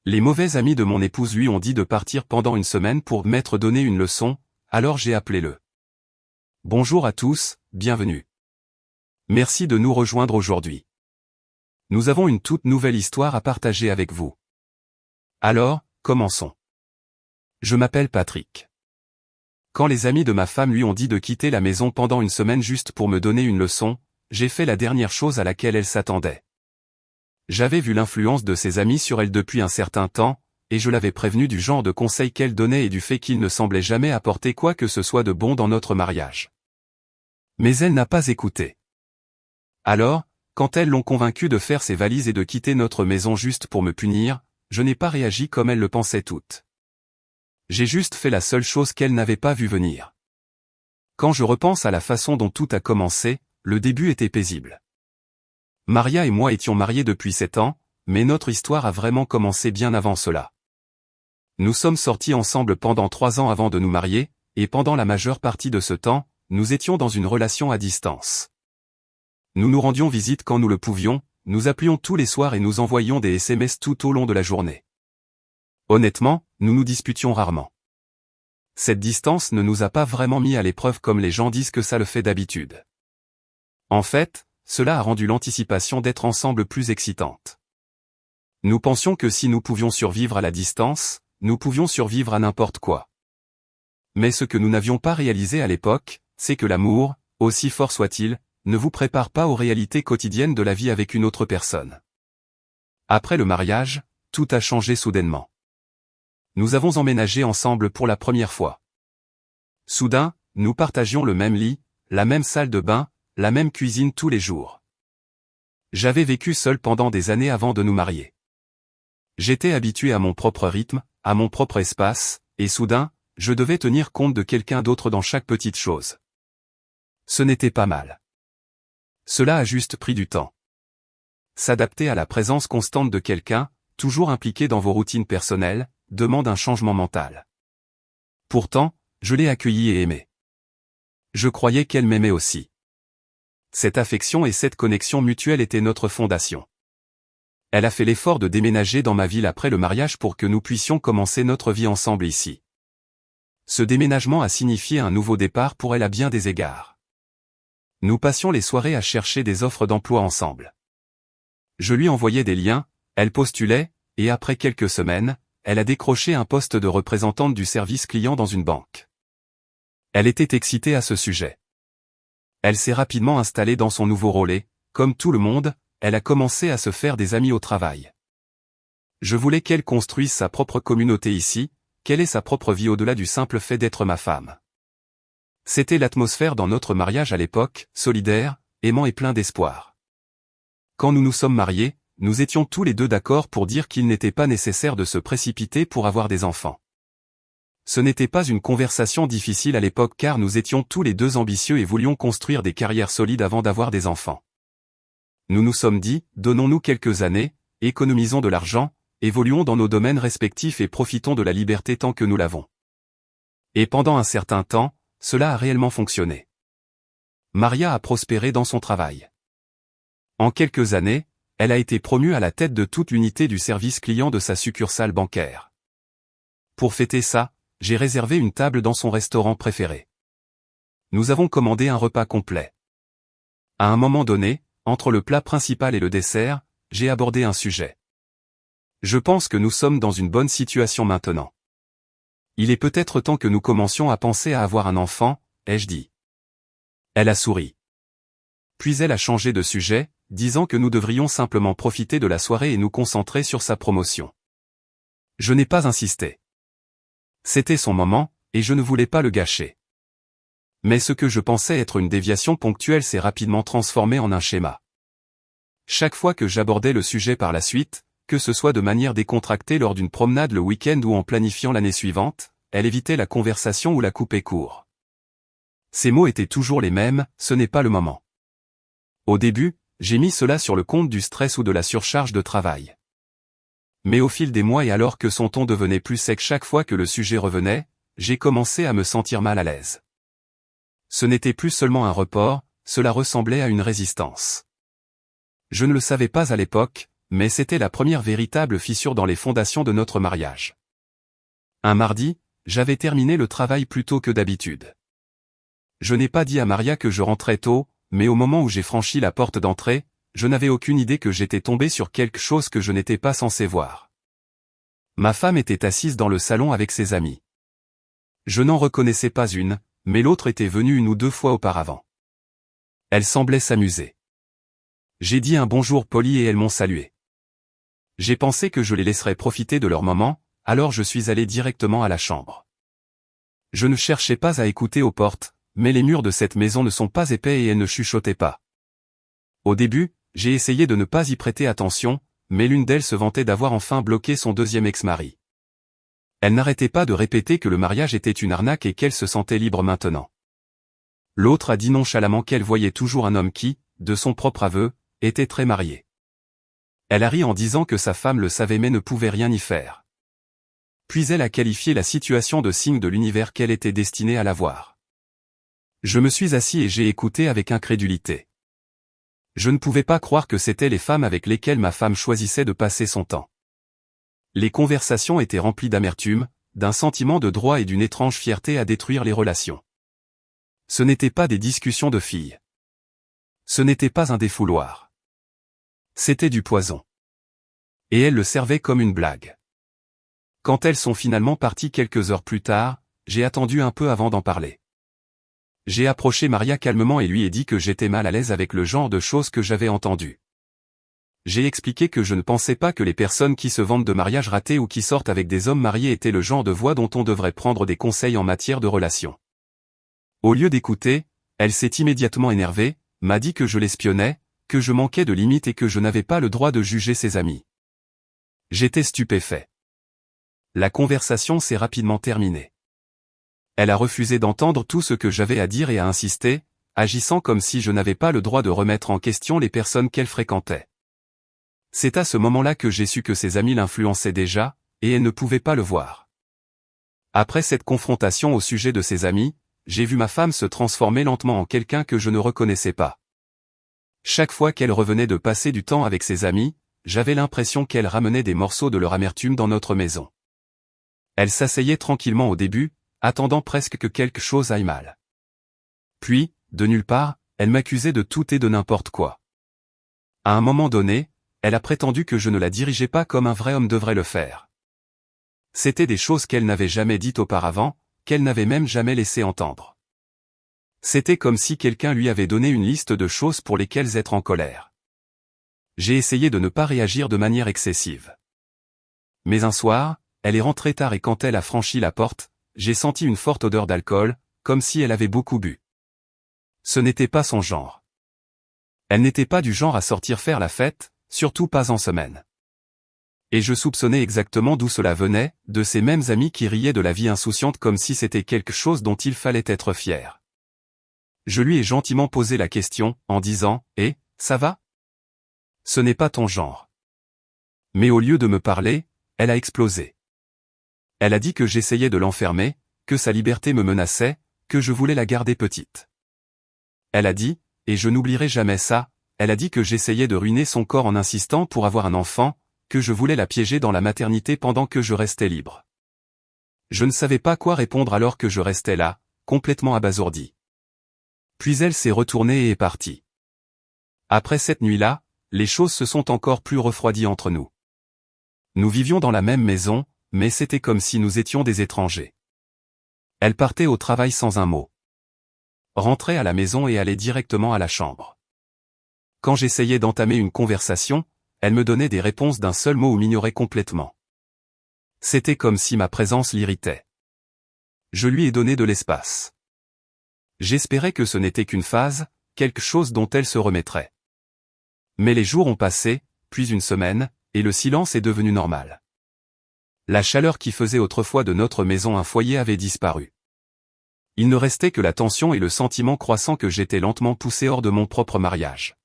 Les mauvais amis de mon épouse lui ont dit de partir pendant une semaine pour m'être donné une leçon, alors j'ai appelé le. Bonjour à tous, bienvenue. Merci de nous rejoindre aujourd'hui. Nous avons une toute nouvelle histoire à partager avec vous. Alors, commençons. Je m'appelle Patrick. Quand les amis de ma femme lui ont dit de quitter la maison pendant une semaine juste pour me donner une leçon, j'ai fait la dernière chose à laquelle elle s'attendait. J'avais vu l'influence de ses amis sur elle depuis un certain temps, et je l'avais prévenue du genre de conseils qu'elle donnait et du fait qu'il ne semblait jamais apporter quoi que ce soit de bon dans notre mariage. Mais elle n'a pas écouté. Alors, quand elles l'ont convaincue de faire ses valises et de quitter notre maison juste pour me punir, je n'ai pas réagi comme elles le pensaient toutes. J'ai juste fait la seule chose qu'elles n'avaient pas vu venir. Quand je repense à la façon dont tout a commencé, le début était paisible. Maria et moi étions mariés depuis 7 ans, mais notre histoire a vraiment commencé bien avant cela. Nous sommes sortis ensemble pendant 3 ans avant de nous marier, et pendant la majeure partie de ce temps, nous étions dans une relation à distance. Nous nous rendions visite quand nous le pouvions, nous appelions tous les soirs et nous envoyions des SMS tout au long de la journée. Honnêtement, nous nous disputions rarement. Cette distance ne nous a pas vraiment mis à l'épreuve comme les gens disent que ça le fait d'habitude. En fait, cela a rendu l'anticipation d'être ensemble plus excitante. Nous pensions que si nous pouvions survivre à la distance, nous pouvions survivre à n'importe quoi. Mais ce que nous n'avions pas réalisé à l'époque, c'est que l'amour, aussi fort soit-il, ne vous prépare pas aux réalités quotidiennes de la vie avec une autre personne. Après le mariage, tout a changé soudainement. Nous avons emménagé ensemble pour la première fois. Soudain, nous partagions le même lit, la même salle de bain, la même cuisine tous les jours. J'avais vécu seul pendant des années avant de nous marier. J'étais habitué à mon propre rythme, à mon propre espace, et soudain, je devais tenir compte de quelqu'un d'autre dans chaque petite chose. Ce n'était pas mal. Cela a juste pris du temps. S'adapter à la présence constante de quelqu'un, toujours impliqué dans vos routines personnelles, demande un changement mental. Pourtant, je l'ai accueillie et aimée. Je croyais qu'elle m'aimait aussi. Cette affection et cette connexion mutuelle étaient notre fondation. Elle a fait l'effort de déménager dans ma ville après le mariage pour que nous puissions commencer notre vie ensemble ici. Ce déménagement a signifié un nouveau départ pour elle à bien des égards. Nous passions les soirées à chercher des offres d'emploi ensemble. Je lui envoyais des liens, elle postulait, et après quelques semaines, elle a décroché un poste de représentante du service client dans une banque. Elle était excitée à ce sujet. Elle s'est rapidement installée dans son nouveau rôle et, comme tout le monde, elle a commencé à se faire des amis au travail. Je voulais qu'elle construise sa propre communauté ici, qu'elle ait sa propre vie au-delà du simple fait d'être ma femme. C'était l'atmosphère dans notre mariage à l'époque, solidaire, aimant et plein d'espoir. Quand nous nous sommes mariés, nous étions tous les deux d'accord pour dire qu'il n'était pas nécessaire de se précipiter pour avoir des enfants. Ce n'était pas une conversation difficile à l'époque car nous étions tous les deux ambitieux et voulions construire des carrières solides avant d'avoir des enfants. Nous nous sommes dit, donnons-nous quelques années, économisons de l'argent, évoluons dans nos domaines respectifs et profitons de la liberté tant que nous l'avons. Et pendant un certain temps, cela a réellement fonctionné. Maria a prospéré dans son travail. En quelques années, elle a été promue à la tête de toute l'unité du service client de sa succursale bancaire. Pour fêter ça, j'ai réservé une table dans son restaurant préféré. Nous avons commandé un repas complet. À un moment donné, entre le plat principal et le dessert, j'ai abordé un sujet. Je pense que nous sommes dans une bonne situation maintenant. Il est peut-être temps que nous commencions à penser à avoir un enfant, ai-je dit. Elle a souri. Puis elle a changé de sujet, disant que nous devrions simplement profiter de la soirée et nous concentrer sur sa promotion. Je n'ai pas insisté. C'était son moment, et je ne voulais pas le gâcher. Mais ce que je pensais être une déviation ponctuelle s'est rapidement transformé en un schéma. Chaque fois que j'abordais le sujet par la suite, que ce soit de manière décontractée lors d'une promenade le week-end ou en planifiant l'année suivante, elle évitait la conversation ou la coupait court. Ces mots étaient toujours les mêmes, ce n'est pas le moment. Au début, j'ai mis cela sur le compte du stress ou de la surcharge de travail. Mais au fil des mois et alors que son ton devenait plus sec chaque fois que le sujet revenait, j'ai commencé à me sentir mal à l'aise. Ce n'était plus seulement un report, cela ressemblait à une résistance. Je ne le savais pas à l'époque, mais c'était la première véritable fissure dans les fondations de notre mariage. Un mardi, j'avais terminé le travail plus tôt que d'habitude. Je n'ai pas dit à Maria que je rentrais tôt, mais au moment où j'ai franchi la porte d'entrée, je n'avais aucune idée que j'étais tombé sur quelque chose que je n'étais pas censé voir. Ma femme était assise dans le salon avec ses amis. Je n'en reconnaissais pas une, mais l'autre était venue 1 ou 2 fois auparavant. Elle semblait s'amuser. J'ai dit un bonjour poli et elles m'ont salué. J'ai pensé que je les laisserais profiter de leur moment, alors je suis allé directement à la chambre. Je ne cherchais pas à écouter aux portes, mais les murs de cette maison ne sont pas épais et elles ne chuchotaient pas. Au début, j'ai essayé de ne pas y prêter attention, mais l'une d'elles se vantait d'avoir enfin bloqué son 2e ex-mari. Elle n'arrêtait pas de répéter que le mariage était une arnaque et qu'elle se sentait libre maintenant. L'autre a dit nonchalamment qu'elle voyait toujours un homme qui, de son propre aveu, était très marié. Elle a ri en disant que sa femme le savait mais ne pouvait rien y faire. Puis elle a qualifié la situation de signe de l'univers qu'elle était destinée à la voir. Je me suis assis et j'ai écouté avec incrédulité. Je ne pouvais pas croire que c'étaient les femmes avec lesquelles ma femme choisissait de passer son temps. Les conversations étaient remplies d'amertume, d'un sentiment de droit et d'une étrange fierté à détruire les relations. Ce n'étaient pas des discussions de filles. Ce n'était pas un défouloir. C'était du poison. Et elles le servaient comme une blague. Quand elles sont finalement parties quelques heures plus tard, j'ai attendu un peu avant d'en parler. J'ai approché Maria calmement et lui ai dit que j'étais mal à l'aise avec le genre de choses que j'avais entendues. J'ai expliqué que je ne pensais pas que les personnes qui se vantent de mariage raté ou qui sortent avec des hommes mariés étaient le genre de voix dont on devrait prendre des conseils en matière de relations. Au lieu d'écouter, elle s'est immédiatement énervée, m'a dit que je l'espionnais, que je manquais de limites et que je n'avais pas le droit de juger ses amis. J'étais stupéfait. La conversation s'est rapidement terminée. Elle a refusé d'entendre tout ce que j'avais à dire et a insisté, agissant comme si je n'avais pas le droit de remettre en question les personnes qu'elle fréquentait. C'est à ce moment-là que j'ai su que ses amis l'influençaient déjà, et elle ne pouvait pas le voir. Après cette confrontation au sujet de ses amis, j'ai vu ma femme se transformer lentement en quelqu'un que je ne reconnaissais pas. Chaque fois qu'elle revenait de passer du temps avec ses amis, j'avais l'impression qu'elle ramenait des morceaux de leur amertume dans notre maison. Elle s'asseyait tranquillement au début, attendant presque que quelque chose aille mal. Puis, de nulle part, elle m'accusait de tout et de n'importe quoi. À un moment donné, elle a prétendu que je ne la dirigeais pas comme un vrai homme devrait le faire. C'étaient des choses qu'elle n'avait jamais dites auparavant, qu'elle n'avait même jamais laissé entendre. C'était comme si quelqu'un lui avait donné une liste de choses pour lesquelles être en colère. J'ai essayé de ne pas réagir de manière excessive. Mais un soir, elle est rentrée tard et quand elle a franchi la porte, j'ai senti une forte odeur d'alcool, comme si elle avait beaucoup bu. Ce n'était pas son genre. Elle n'était pas du genre à sortir faire la fête, surtout pas en semaine. Et je soupçonnais exactement d'où cela venait, de ces mêmes amis qui riaient de la vie insouciante comme si c'était quelque chose dont il fallait être fier. Je lui ai gentiment posé la question, en disant « Eh, ça va ? Ce n'est pas ton genre. » Mais au lieu de me parler, elle a explosé. Elle a dit que j'essayais de l'enfermer, que sa liberté me menaçait, que je voulais la garder petite. Elle a dit, et je n'oublierai jamais ça, elle a dit que j'essayais de ruiner son corps en insistant pour avoir un enfant, que je voulais la piéger dans la maternité pendant que je restais libre. Je ne savais pas quoi répondre alors que je restais là, complètement abasourdi. Puis elle s'est retournée et est partie. Après cette nuit-là, les choses se sont encore plus refroidies entre nous. Nous vivions dans la même maison, mais c'était comme si nous étions des étrangers. Elle partait au travail sans un mot. Rentrait à la maison et allait directement à la chambre. Quand j'essayais d'entamer une conversation, elle me donnait des réponses d'un seul mot ou m'ignorait complètement. C'était comme si ma présence l'irritait. Je lui ai donné de l'espace. J'espérais que ce n'était qu'une phase, quelque chose dont elle se remettrait. Mais les jours ont passé, puis une semaine, et le silence est devenu normal. La chaleur qui faisait autrefois de notre maison un foyer avait disparu. Il ne restait que la tension et le sentiment croissant que j'étais lentement poussé hors de mon propre mariage.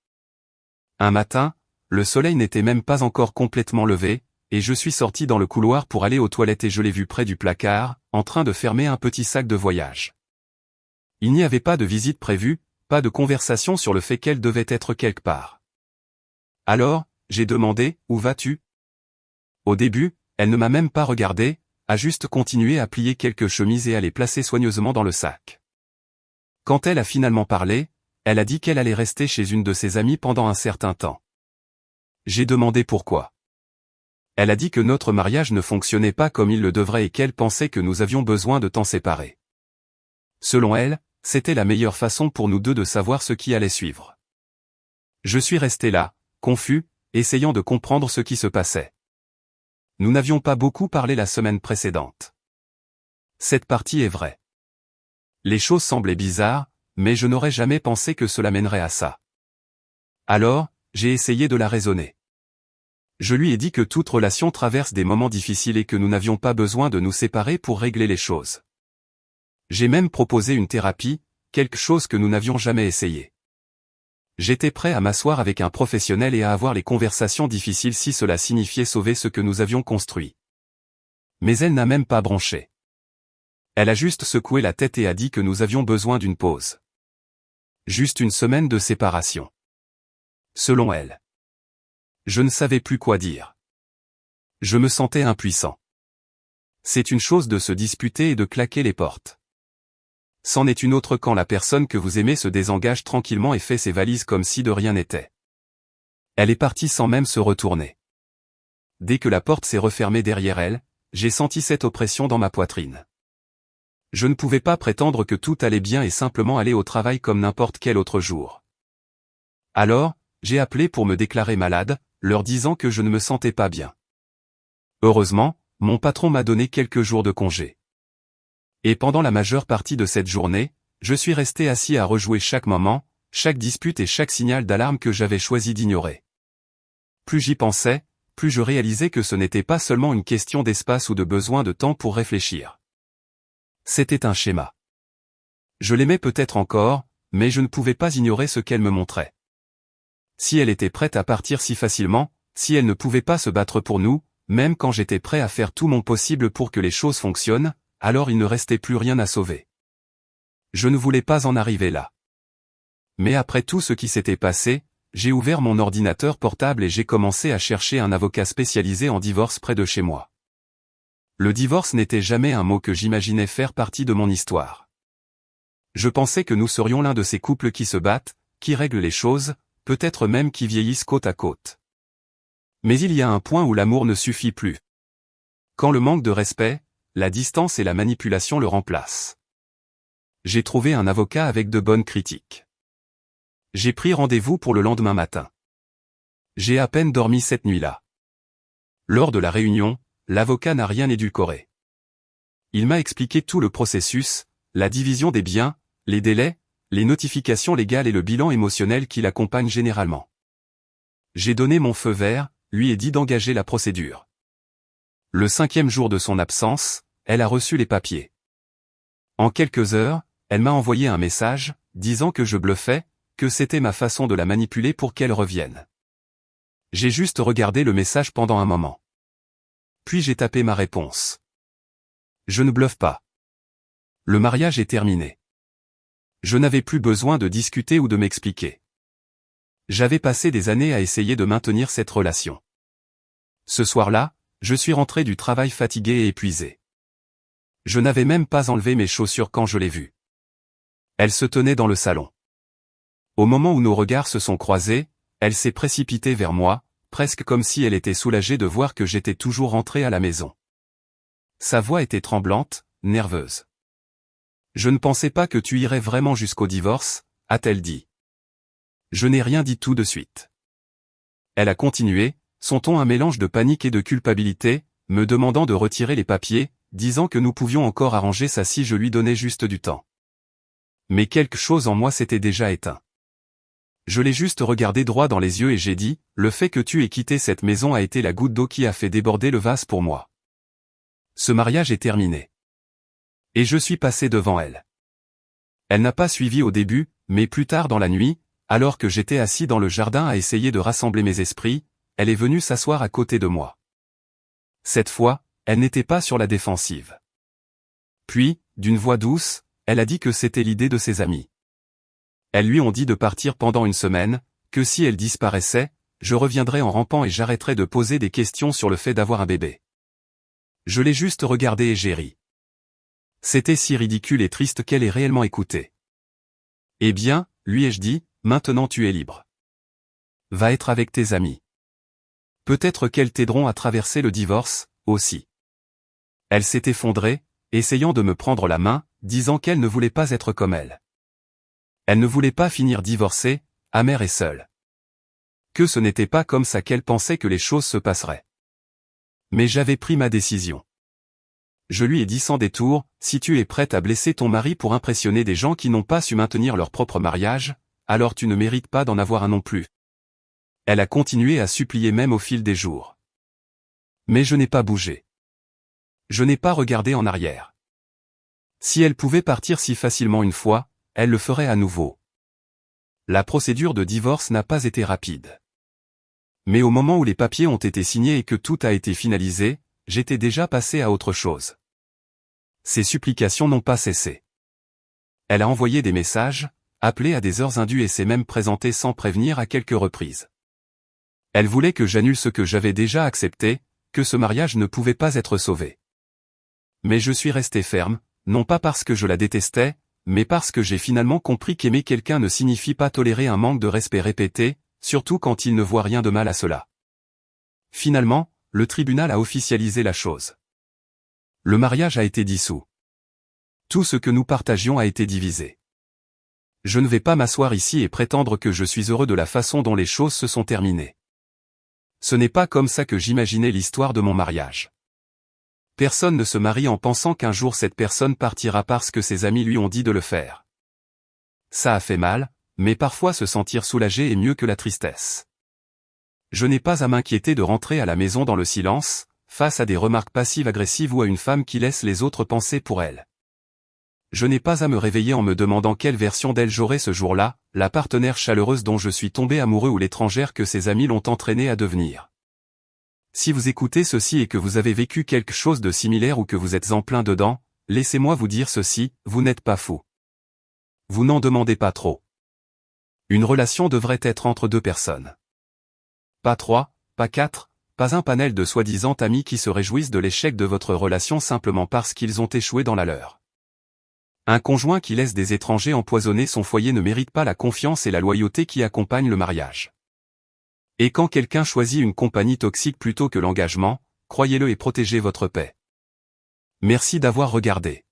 Un matin, le soleil n'était même pas encore complètement levé, et je suis sorti dans le couloir pour aller aux toilettes et je l'ai vue près du placard, en train de fermer un petit sac de voyage. Il n'y avait pas de visite prévue, pas de conversation sur le fait qu'elle devait être quelque part. Alors, j'ai demandé, où vas-tu? Au début, elle ne m'a même pas regardé, a juste continué à plier quelques chemises et à les placer soigneusement dans le sac. Quand elle a finalement parlé, elle a dit qu'elle allait rester chez une de ses amies pendant un certain temps. J'ai demandé pourquoi. Elle a dit que notre mariage ne fonctionnait pas comme il le devrait et qu'elle pensait que nous avions besoin de temps séparés. Selon elle, c'était la meilleure façon pour nous deux de savoir ce qui allait suivre. Je suis resté là, confus, essayant de comprendre ce qui se passait. Nous n'avions pas beaucoup parlé la semaine précédente. Cette partie est vraie. Les choses semblaient bizarres, mais je n'aurais jamais pensé que cela mènerait à ça. Alors, j'ai essayé de la raisonner. Je lui ai dit que toute relation traverse des moments difficiles et que nous n'avions pas besoin de nous séparer pour régler les choses. J'ai même proposé une thérapie, quelque chose que nous n'avions jamais essayé. J'étais prêt à m'asseoir avec un professionnel et à avoir les conversations difficiles si cela signifiait sauver ce que nous avions construit. Mais elle n'a même pas bronché. Elle a juste secoué la tête et a dit que nous avions besoin d'une pause. Juste une semaine de séparation. Selon elle. Je ne savais plus quoi dire. Je me sentais impuissant. C'est une chose de se disputer et de claquer les portes. C'en est une autre quand la personne que vous aimez se désengage tranquillement et fait ses valises comme si de rien n'était. Elle est partie sans même se retourner. Dès que la porte s'est refermée derrière elle, j'ai senti cette oppression dans ma poitrine. Je ne pouvais pas prétendre que tout allait bien et simplement aller au travail comme n'importe quel autre jour. Alors, j'ai appelé pour me déclarer malade, leur disant que je ne me sentais pas bien. Heureusement, mon patron m'a donné quelques jours de congé. Et pendant la majeure partie de cette journée, je suis resté assis à rejouer chaque moment, chaque dispute et chaque signal d'alarme que j'avais choisi d'ignorer. Plus j'y pensais, plus je réalisais que ce n'était pas seulement une question d'espace ou de besoin de temps pour réfléchir. C'était un schéma. Je l'aimais peut-être encore, mais je ne pouvais pas ignorer ce qu'elle me montrait. Si elle était prête à partir si facilement, si elle ne pouvait pas se battre pour nous, même quand j'étais prêt à faire tout mon possible pour que les choses fonctionnent, alors il ne restait plus rien à sauver. Je ne voulais pas en arriver là. Mais après tout ce qui s'était passé, j'ai ouvert mon ordinateur portable et j'ai commencé à chercher un avocat spécialisé en divorce près de chez moi. Le divorce n'était jamais un mot que j'imaginais faire partie de mon histoire. Je pensais que nous serions l'un de ces couples qui se battent, qui règlent les choses, peut-être même qui vieillissent côte à côte. Mais il y a un point où l'amour ne suffit plus. Quand le manque de respect, la distance et la manipulation le remplacent. J'ai trouvé un avocat avec de bonnes critiques. J'ai pris rendez-vous pour le lendemain matin. J'ai à peine dormi cette nuit-là. Lors de la réunion, l'avocat n'a rien édulcoré. Il m'a expliqué tout le processus, la division des biens, les délais, les notifications légales et le bilan émotionnel qui l'accompagne généralement. J'ai donné mon feu vert, lui ai dit d'engager la procédure. Le 5e jour de son absence, elle a reçu les papiers. En quelques heures, elle m'a envoyé un message, disant que je bluffais, que c'était ma façon de la manipuler pour qu'elle revienne. J'ai juste regardé le message pendant un moment. Puis j'ai tapé ma réponse. Je ne bluffe pas. Le mariage est terminé. Je n'avais plus besoin de discuter ou de m'expliquer. J'avais passé des années à essayer de maintenir cette relation. Ce soir-là, je suis rentré du travail fatigué et épuisé. Je n'avais même pas enlevé mes chaussures quand je l'ai vue. Elle se tenait dans le salon. Au moment où nos regards se sont croisés, elle s'est précipitée vers moi, presque comme si elle était soulagée de voir que j'étais toujours rentré à la maison. Sa voix était tremblante, nerveuse. « Je ne pensais pas que tu irais vraiment jusqu'au divorce, » a-t-elle dit. Je n'ai rien dit tout de suite. Elle a continué, son ton un mélange de panique et de culpabilité, me demandant de retirer les papiers, disant que nous pouvions encore arranger ça si je lui donnais juste du temps. Mais quelque chose en moi s'était déjà éteint. Je l'ai juste regardé droit dans les yeux et j'ai dit, le fait que tu aies quitté cette maison a été la goutte d'eau qui a fait déborder le vase pour moi. Ce mariage est terminé. Et je suis passé devant elle. Elle n'a pas suivi au début, mais plus tard dans la nuit, alors que j'étais assis dans le jardin à essayer de rassembler mes esprits, elle est venue s'asseoir à côté de moi. Cette fois, elle n'était pas sur la défensive. Puis, d'une voix douce, elle a dit que c'était l'idée de ses amis. Elles lui ont dit de partir pendant une semaine, que si elle disparaissait, je reviendrai en rampant et j'arrêterai de poser des questions sur le fait d'avoir un bébé. Je l'ai juste regardé et j'ai ri. C'était si ridicule et triste qu'elle ait réellement écouté. Eh bien, lui ai-je dit, maintenant tu es libre. Va être avec tes amis. Peut-être qu'elles t'aideront à traverser le divorce, aussi. Elle s'est effondrée, essayant de me prendre la main, disant qu'elle ne voulait pas être comme elle. Elle ne voulait pas finir divorcée, amère et seule. Que ce n'était pas comme ça qu'elle pensait que les choses se passeraient. Mais j'avais pris ma décision. Je lui ai dit sans détour, si tu es prête à blesser ton mari pour impressionner des gens qui n'ont pas su maintenir leur propre mariage, alors tu ne mérites pas d'en avoir un non plus. Elle a continué à supplier même au fil des jours. Mais je n'ai pas bougé. Je n'ai pas regardé en arrière. Si elle pouvait partir si facilement une fois, elle le ferait à nouveau. La procédure de divorce n'a pas été rapide. Mais au moment où les papiers ont été signés et que tout a été finalisé, j'étais déjà passé à autre chose. Ses supplications n'ont pas cessé. Elle a envoyé des messages, appelé à des heures indues et s'est même présentée sans prévenir à quelques reprises. Elle voulait que j'annule ce que j'avais déjà accepté, que ce mariage ne pouvait pas être sauvé. Mais je suis resté ferme, non pas parce que je la détestais, mais parce que j'ai finalement compris qu'aimer quelqu'un ne signifie pas tolérer un manque de respect répété, surtout quand il ne voit rien de mal à cela. Finalement, le tribunal a officialisé la chose. Le mariage a été dissous. Tout ce que nous partagions a été divisé. Je ne vais pas m'asseoir ici et prétendre que je suis heureux de la façon dont les choses se sont terminées. Ce n'est pas comme ça que j'imaginais l'histoire de mon mariage. Personne ne se marie en pensant qu'un jour cette personne partira parce que ses amis lui ont dit de le faire. Ça a fait mal, mais parfois se sentir soulagé est mieux que la tristesse. Je n'ai pas à m'inquiéter de rentrer à la maison dans le silence, face à des remarques passives-agressives ou à une femme qui laisse les autres penser pour elle. Je n'ai pas à me réveiller en me demandant quelle version d'elle j'aurai ce jour-là, la partenaire chaleureuse dont je suis tombé amoureux ou l'étrangère que ses amis l'ont entraînée à devenir. Si vous écoutez ceci et que vous avez vécu quelque chose de similaire ou que vous êtes en plein dedans, laissez-moi vous dire ceci, vous n'êtes pas fou. Vous n'en demandez pas trop. Une relation devrait être entre deux personnes. Pas 3, pas 4, pas un panel de soi-disant amis qui se réjouissent de l'échec de votre relation simplement parce qu'ils ont échoué dans la leur. Un conjoint qui laisse des étrangers empoisonner son foyer ne mérite pas la confiance et la loyauté qui accompagnent le mariage. Et quand quelqu'un choisit une compagnie toxique plutôt que l'engagement, croyez-le et protégez votre paix. Merci d'avoir regardé.